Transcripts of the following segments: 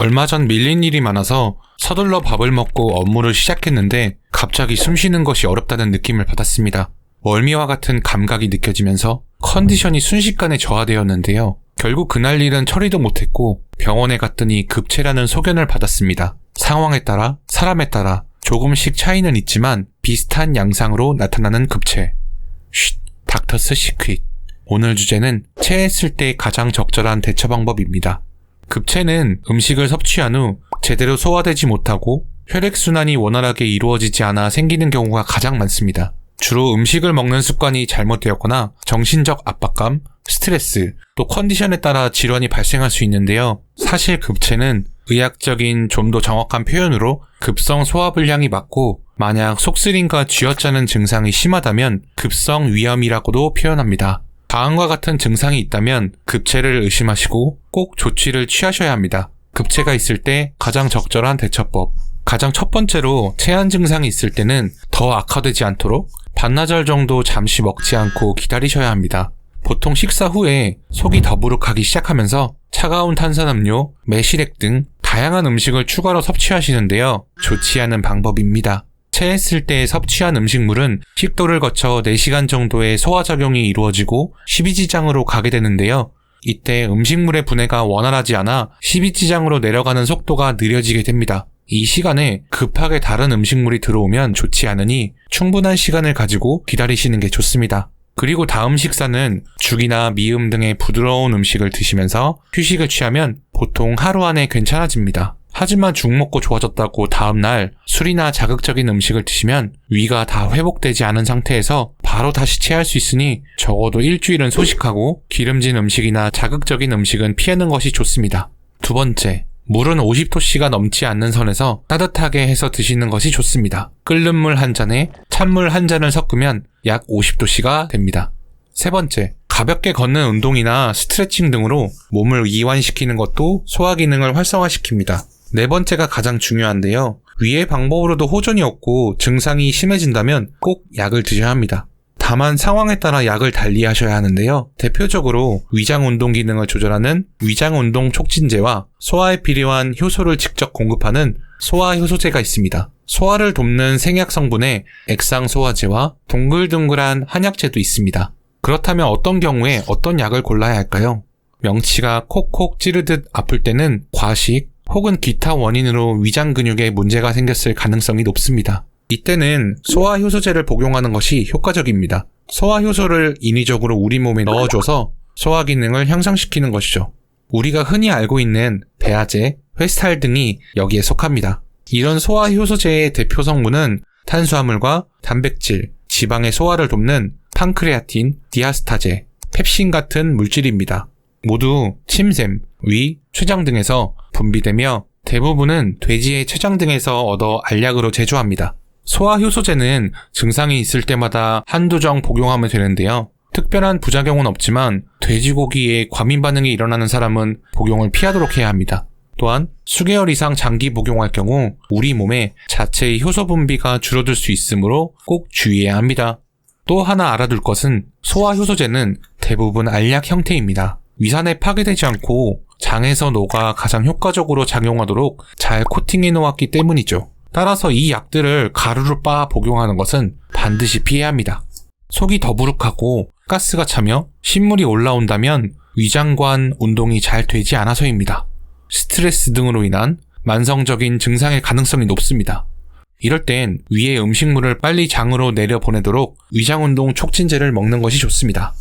얼마 전 밀린 일이 많아서 서둘러 밥을 먹고 업무를 시작했는데 갑자기 숨쉬는 것이 어렵다는 느낌을 받았습니다. 멀미와 같은 감각이 느껴지면서 컨디션이 순식간에 저하되었는데요. 결국 그날 일은 처리도 못했고 병원에 갔더니 급체라는 소견을 받았습니다. 상황에 따라, 사람에 따라 조금씩 차이는 있지만 비슷한 양상으로 나타나는 급체. 닥터스 시크릿. 오늘 주제는 체했을 때 가장 적절한 대처 방법입니다. 급체는 음식을 섭취한 후 제대로 소화되지 못하고 혈액순환이 원활하게 이루어지지 않아 생기는 경우가 가장 많습니다. 주로 음식을 먹는 습관이 잘못되었거나 정신적 압박감, 스트레스, 또 컨디션에 따라 질환이 발생할 수 있는데요. 사실 급체는 의학적인 좀 더 정확한 표현으로 급성 소화불량이 맞고 만약 속쓰림과 쥐어짜는 증상이 심하다면 급성 위염이라고도 표현합니다. 다음과 같은 증상이 있다면 급체를 의심하시고 꼭 조치를 취하셔야 합니다. 급체가 있을 때 가장 적절한 대처법. 가장 첫 번째로 체한 증상이 있을 때는 더 악화되지 않도록 반나절 정도 잠시 먹지 않고 기다리셔야 합니다. 보통 식사 후에 속이 더부룩하기 시작하면서 차가운 탄산음료, 매실액 등 다양한 음식을 추가로 섭취하시는데요. 좋지 않은 방법입니다. 체했을 때 섭취한 음식물은 식도를 거쳐 4시간 정도의 소화작용이 이루어지고 십이지장으로 가게 되는데요. 이때 음식물의 분해가 원활하지 않아 십이지장으로 내려가는 속도가 느려지게 됩니다. 이 시간에 급하게 다른 음식물이 들어오면 좋지 않으니 충분한 시간을 가지고 기다리시는 게 좋습니다. 그리고 다음 식사는 죽이나 미음 등의 부드러운 음식을 드시면서 휴식을 취하면 보통 하루 안에 괜찮아집니다. 하지만 죽 먹고 좋아졌다고 다음날 술이나 자극적인 음식을 드시면 위가 다 회복되지 않은 상태에서 바로 다시 체할 수 있으니 적어도 일주일은 소식하고 기름진 음식이나 자극적인 음식은 피하는 것이 좋습니다. 두 번째, 물은 50도씨가 넘지 않는 선에서 따뜻하게 해서 드시는 것이 좋습니다. 끓는 물 한 잔에 찬물 한 잔을 섞으면 약 50도씨가 됩니다. 세 번째, 가볍게 걷는 운동이나 스트레칭 등으로 몸을 이완시키는 것도 소화 기능을 활성화시킵니다. 네 번째가 가장 중요한데요. 위의 방법으로도 호전이 없고 증상이 심해진다면 꼭 약을 드셔야 합니다. 다만 상황에 따라 약을 달리하셔야 하는데요. 대표적으로 위장운동 기능을 조절하는 위장운동 촉진제와 소화에 필요한 효소를 직접 공급하는 소화효소제가 있습니다. 소화를 돕는 생약 성분의 액상소화제와 동글동글한 한약제도 있습니다. 그렇다면 어떤 경우에 어떤 약을 골라야 할까요? 명치가 콕콕 찌르듯 아플 때는 과식 혹은 기타 원인으로 위장 근육에 문제가 생겼을 가능성이 높습니다. 이때는 소화효소제를 복용하는 것이 효과적입니다. 소화효소를 인위적으로 우리 몸에 넣어줘서 소화 기능을 향상시키는 것이죠. 우리가 흔히 알고 있는 배아제, 회스탈 등이 여기에 속합니다. 이런 소화효소제의 대표 성분은 탄수화물과 단백질, 지방의 소화를 돕는 판크레아틴, 디아스타제, 펩신 같은 물질입니다. 모두 침샘, 위, 췌장 등에서 분비되며 대부분은 돼지의 췌장 등에서 얻어 알약으로 제조합니다. 소화효소제는 증상이 있을 때마다 한두 정 복용하면 되는데요. 특별한 부작용은 없지만 돼지고기에 과민 반응이 일어나는 사람은 복용을 피하도록 해야 합니다. 또한 수개월 이상 장기 복용할 경우 우리 몸에 자체의 효소 분비가 줄어들 수 있으므로 꼭 주의해야 합니다. 또 하나 알아둘 것은 소화효소제는 대부분 알약 형태입니다. 위산에 파괴되지 않고 장에서 녹아 가장 효과적으로 작용하도록 잘 코팅해 놓았기 때문이죠. 따라서 이 약들을 가루로 빻아 복용하는 것은 반드시 피해야 합니다. 속이 더부룩하고 가스가 차며 신물이 올라온다면 위장관 운동이 잘 되지 않아서입니다. 스트레스 등으로 인한 만성적인 증상의 가능성이 높습니다. 이럴 땐 위의 음식물을 빨리 장으로 내려보내도록 위장운동 촉진제를 먹는 것이 좋습니다.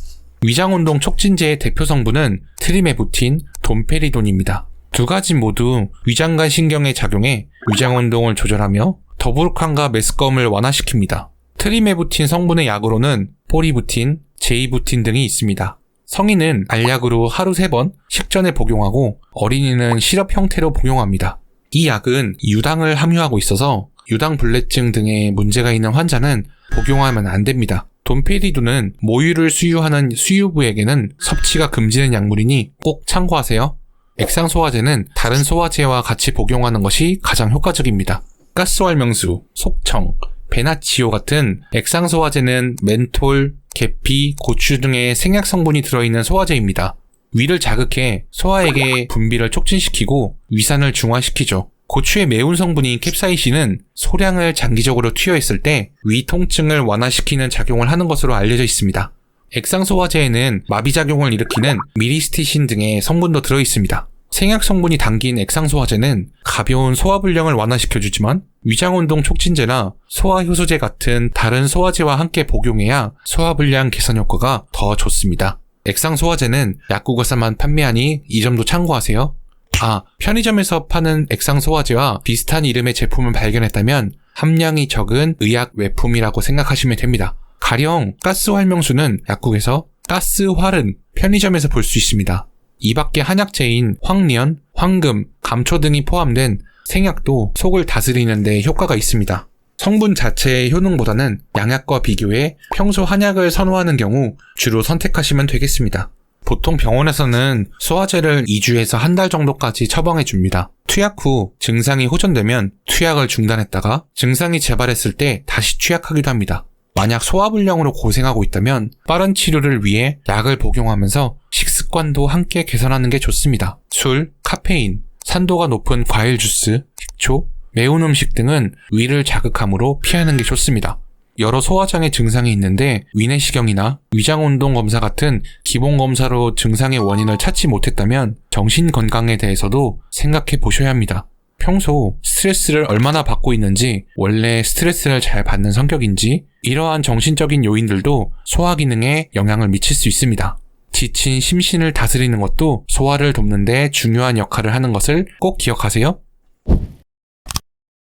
위장운동 촉진제의 대표 성분은 트리메부틴, 돈페리돈입니다. 두 가지 모두 위장관 신경에 작용해 위장운동을 조절하며 더부룩함과 메스꺼움을 완화시킵니다. 트리메부틴 성분의 약으로는 포리부틴, 제이부틴 등이 있습니다. 성인은 알약으로 하루 3번 식전에 복용하고 어린이는 시럽 형태로 복용합니다. 이 약은 유당을 함유하고 있어서 유당불내증 등의 문제가 있는 환자는 복용하면 안 됩니다. 돈페리돈은 모유를 수유하는 수유부에게는 섭취가 금지된 약물이니 꼭 참고하세요. 액상소화제는 다른 소화제와 같이 복용하는 것이 가장 효과적입니다. 가스활명수, 속청, 베나치오 같은 액상소화제는 멘톨, 계피, 고추 등의 생약 성분이 들어있는 소화제입니다. 위를 자극해 소화액의 분비를 촉진시키고 위산을 중화시키죠. 고추의 매운 성분인 캡사이신은 소량을 장기적으로 투여했을 때 위 통증을 완화시키는 작용을 하는 것으로 알려져 있습니다. 액상소화제에는 마비작용을 일으키는 미리스티신 등의 성분도 들어있습니다. 생약 성분이 담긴 액상소화제는 가벼운 소화불량을 완화시켜주지만 위장운동 촉진제나 소화효소제 같은 다른 소화제와 함께 복용해야 소화불량 개선 효과가 더 좋습니다. 액상소화제는 약국에서만 판매하니 이 점도 참고하세요. 편의점에서 파는 액상소화제와 비슷한 이름의 제품을 발견했다면 함량이 적은 의약 외품이라고 생각하시면 됩니다. 가령 가스활명수는 약국에서, 가스활은 편의점에서 볼 수 있습니다. 이 밖에 한약재인 황련, 황금, 감초 등이 포함된 생약도 속을 다스리는 데 효과가 있습니다. 성분 자체의 효능보다는 양약과 비교해 평소 한약을 선호하는 경우 주로 선택하시면 되겠습니다. 보통 병원에서는 소화제를 2주에서 한 달 정도까지 처방해 줍니다. 투약 후 증상이 호전되면 투약을 중단했다가 증상이 재발했을 때 다시 투약하기도 합니다. 만약 소화불량으로 고생하고 있다면 빠른 치료를 위해 약을 복용하면서 식습관도 함께 개선하는 게 좋습니다. 술, 카페인, 산도가 높은 과일 주스, 식초, 매운 음식 등은 위를 자극하므로 피하는 게 좋습니다. 여러 소화장애 증상이 있는데 위내시경이나 위장운동 검사 같은 기본 검사로 증상의 원인을 찾지 못했다면 정신건강에 대해서도 생각해 보셔야 합니다. 평소 스트레스를 얼마나 받고 있는지, 원래 스트레스를 잘 받는 성격인지, 이러한 정신적인 요인들도 소화 기능에 영향을 미칠 수 있습니다. 지친 심신을 다스리는 것도 소화를 돕는 데 중요한 역할을 하는 것을 꼭 기억하세요.